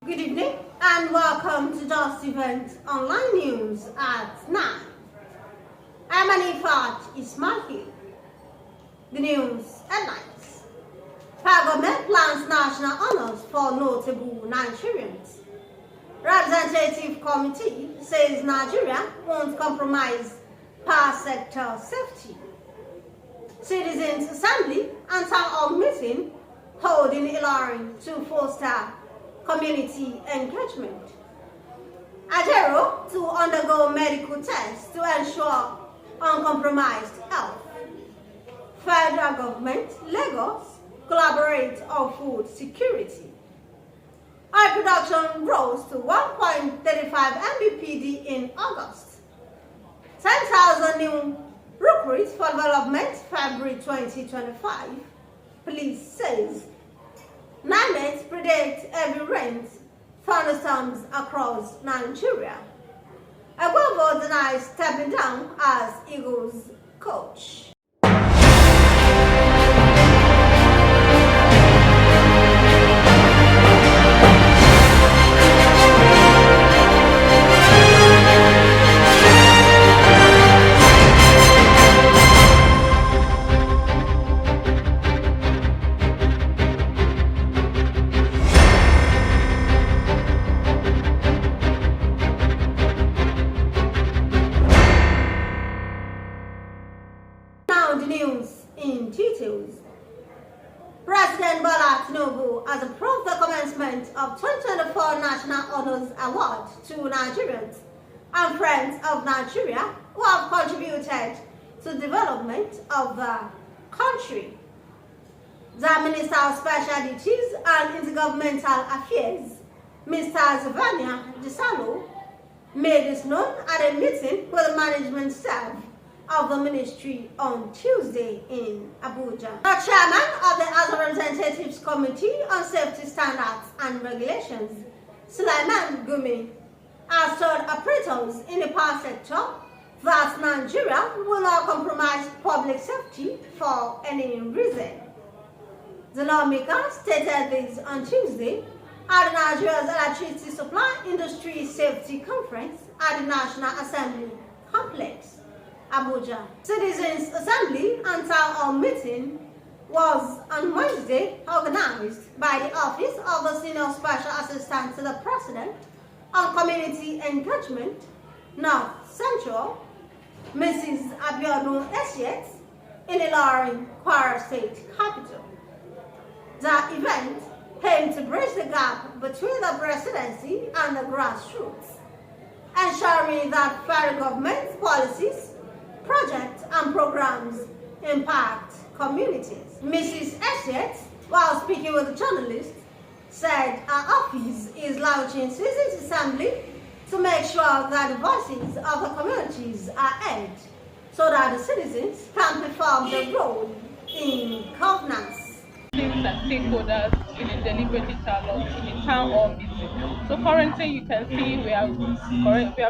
Good evening and welcome to Justeventonline News at 9. I'm Anifat Ismail. The news headlines. Government plans national honors for notable Nigerians. Representative Committee says Nigeria won't compromise power sector safety. Citizens Assembly and Town Hall meeting held in Ilorin to foster community engagement. Ajaero to undergo medical tests to ensure uncompromised health. Federal government, Lagos, collaborate on food security. Oil production rose to 1.35 mbpd in August. 10,000 new recruits for development February 2025, police says. NiMet predicts heavy rains, thunderstorms across Nigeria. Eguavoen denies stepping down as Eagles coach. The news in details. President Bola Tinubu has approved the commencement of 2024 National Honors Award to Nigerians and friends of Nigeria who have contributed to the development of the country. The Minister of Special Duties and Intergovernmental Affairs, Mr. Eguavoen, made this known at a meeting with the management staff of the ministry on Tuesday in Abuja. The chairman of the House of Representatives Committee on Safety Standards and Regulations, Sulaiman Gumi, has told operators in the power sector that Nigeria will not compromise public safety for any reason. The lawmaker stated this on Tuesday at the Nigeria's Electricity Supply Industry Safety Conference at the National Assembly Complex, Abuja. Citizens Assembly and Town Hall meeting was on Wednesday organized by the Office of the Senior Special Assistant to the President on Community Engagement, North Central, Mrs. Ajaero, in Ilorin, Kwara State Capital. The event aimed to bridge the gap between the presidency and the grassroots, ensuring that federal government policies, projects and programs impact communities. Mrs. Essex, while speaking with the journalists, said her office is launching Citizens Assembly to make sure that the voices of the communities are heard so that the citizens can perform their role in governance. And stakeholders in a deliberate dialogue in a town hall meeting. So currently you can see we have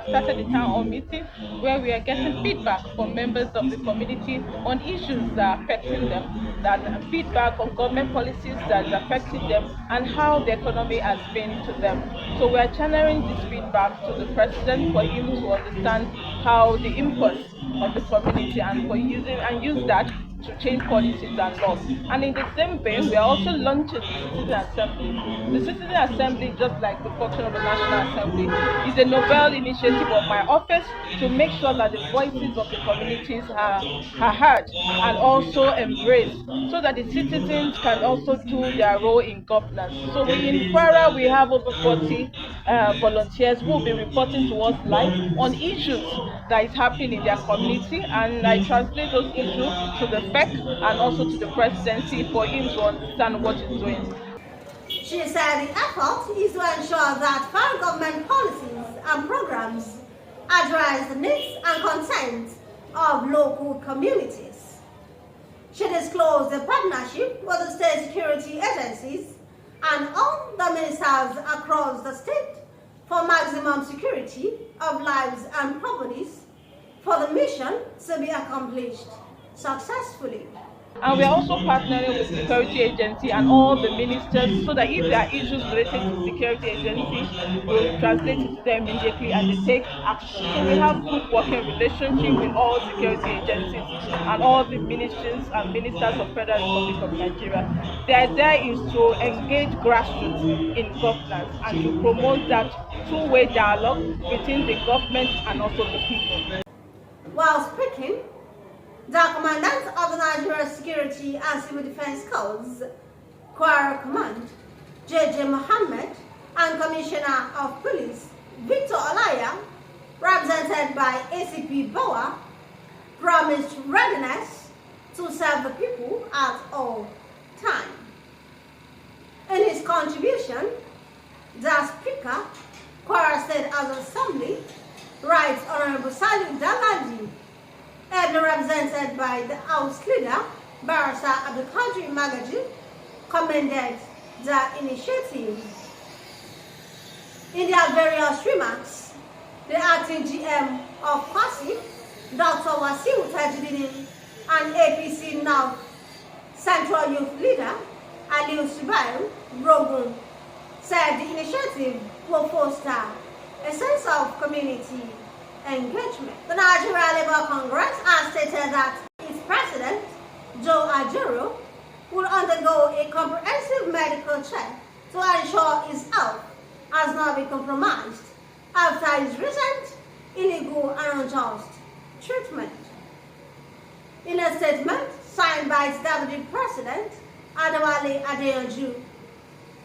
started the town hall meeting where we are getting feedback from members of the community on issues that are affecting them, that feedback on government policies that is affecting them and how the economy has been to them. So we are channeling this feedback to the president for him to understand how the input of the community and for use that to change policies and laws. And in the same vein, we are also launching the Citizen Assembly. The Citizen Assembly, just like the function of the National Assembly, is a novel initiative of my office to make sure that the voices of the communities are heard and also embraced, so that the citizens can also do their role in governance. So in Kwara, we have over 40 volunteers who will be reporting to us live on issues that is happening in their community, and I translate those issues to the FEC and also to the presidency for him to understand what he's doing. She said the effort is to ensure that federal government policies and programs address the needs and concerns of local communities. She disclosed a partnership with the state security agencies and all the ministers across the state for maximum security of lives and properties for the mission to be accomplished successfully. And we are also partnering with security agency and all the ministers, so that if there are issues related to security agency, we'll translate it to them immediately and they take action. So we have good working relationship with all security agencies and all the ministries and ministers of Federal Republic of Nigeria. The idea is to engage grassroots in governance and to promote that two-way dialogue between the government and also the people. While speaking, the Commandant of the Nigeria Security and Civil Defense Corps, Kwara Command, J.J. Mohammed, and Commissioner of Police, Victor Olaya, represented by ACP Boa, promised readiness to serve the people at all times. In his contribution, the Speaker, Kwara State House Assembly, Right Honorable Salim Daladi, ably represented by the House Leader, Barrister Abdulkadir Magaji, commended the initiative. In their various remarks, the acting GM of Kwasi, Dr. Wasiu Tajidin, and APC North Central Youth Leader, Aliu Subaru Rogun, said the initiative will foster a sense of community engagement. The Nigeria Labour Congress has stated that its president, Ajaero, will undergo a comprehensive medical check to ensure his health has not been compromised after his recent illegal and unjust treatment. In a statement signed by its Deputy President, Adewale Adeyanju,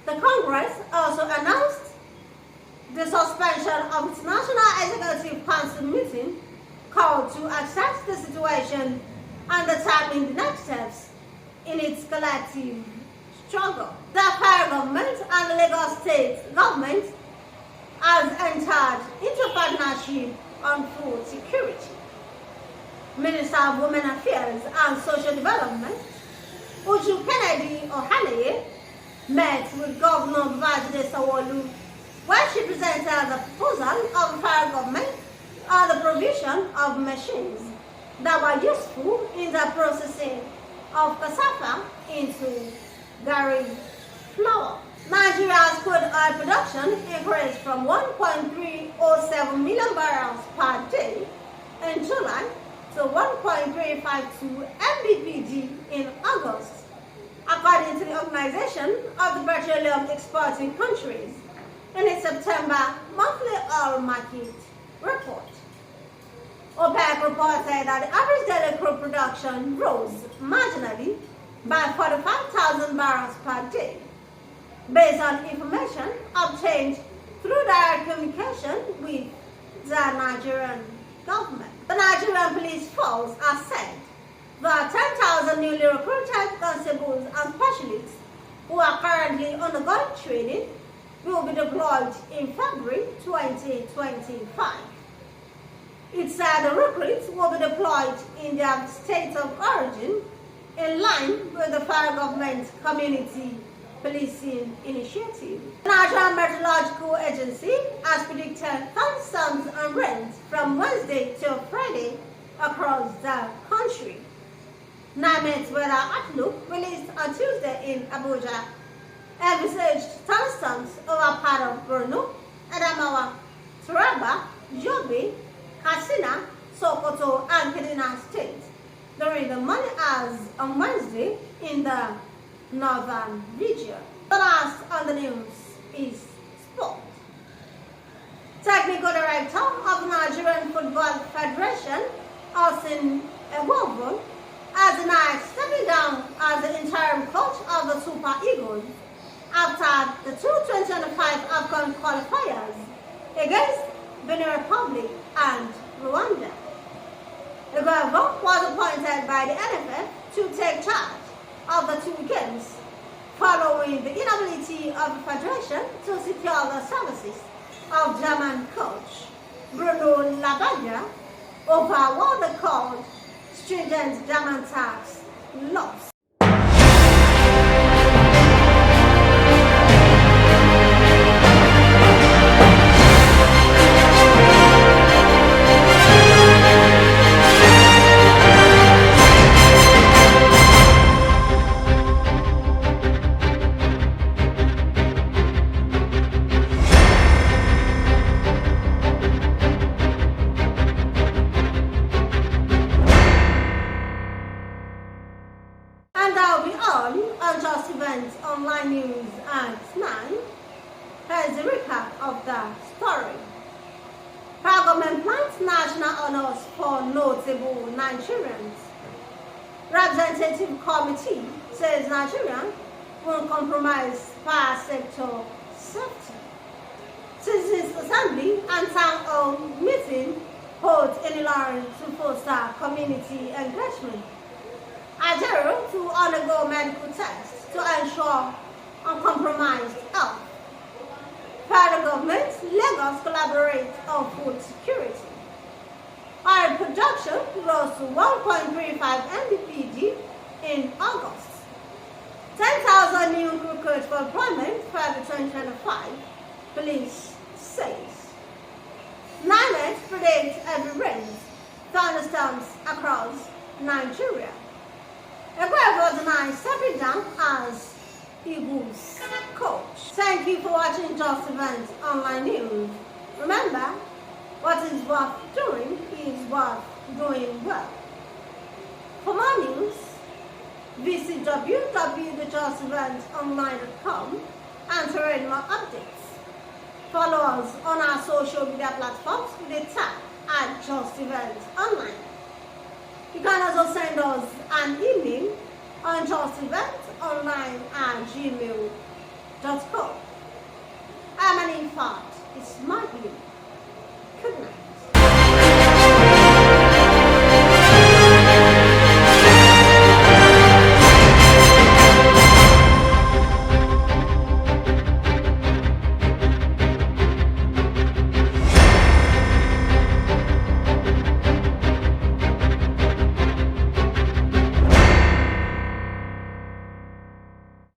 the Congress also announced the suspension of its National Executive Council meeting called to assess the situation and determine the next steps in its collective struggle. The federal government and the Lagos State government has entered into partnership on food security. Minister of Women Affairs and Social Development, Uju Kennedy Ohaneye, met with Governor Babajide Sanwo-Olu, where she presented the proposal of the federal government on the provision of machines that were useful in the processing of cassava into garri flour. Nigeria's crude oil production increased from 1.307 million barrels per day in July to 1.352 mbpd in August, according to the Organization of the Petroleum Exporting Countries in its September monthly oil market report. OPEC reported that the average daily crude production rose marginally by 45,000 barrels per day, based on information obtained through direct communication with the Nigerian government. The Nigerian police force has said that 10,000 newly recruited constables and specialists who are currently undergoing training will be deployed in February 2025. It said the recruits will be deployed in their state of origin in line with the federal government community policing initiative. The National Meteorological Agency has predicted thunderstorms and rains from Wednesday till Friday across the country. NiMet weather outlook released on Tuesday in Abuja envisaged thunderstorms over part of Borno, Adamawa, Taraba, Yobe, Katsina, Sokoto, and Kaduna states during the morning hours on Wednesday in the northern region. The last on the news is sport. Technical Director of the Nigerian Football Federation, Austin Eguavoen, has denied stepping down as the interim coach of the Super Eagles after the 2025 AFCON qualifiers against Benin Republic and Rwanda. Eguavoen was appointed by the NFF to take charge of the two games following the inability of the Federation to secure the services of German coach Bruno Labbadia over what they called stringent German tax laws. of the story. Government plans national honors for notable Nigerians. Representative Committee says Nigeria won't compromise power sector safety. Citizens Assembly and Town Hall meeting holds in Ilorin to foster community engagement. Ajaero to undergo medical tests to ensure uncompromised health. Federal government, Lagos collaborate on food security. Oil production rose to 1.35 mbpd in August. 10,000 new recruits for employment for 2025, police says. NiMet predicts heavy rains, thunderstorms across Nigeria. Eguavoen stepping down as Eagles coach. Thank you for watching Justeventonline News. Remember, what is worth doing is worth doing well. For more news, visit www.justeventonline.com and to read more updates. Follow us on our social media platforms with the tag @Justeventonline. You can also send us an email on justeventonline@gmail.com. I'm an infant. It's my view. Good night.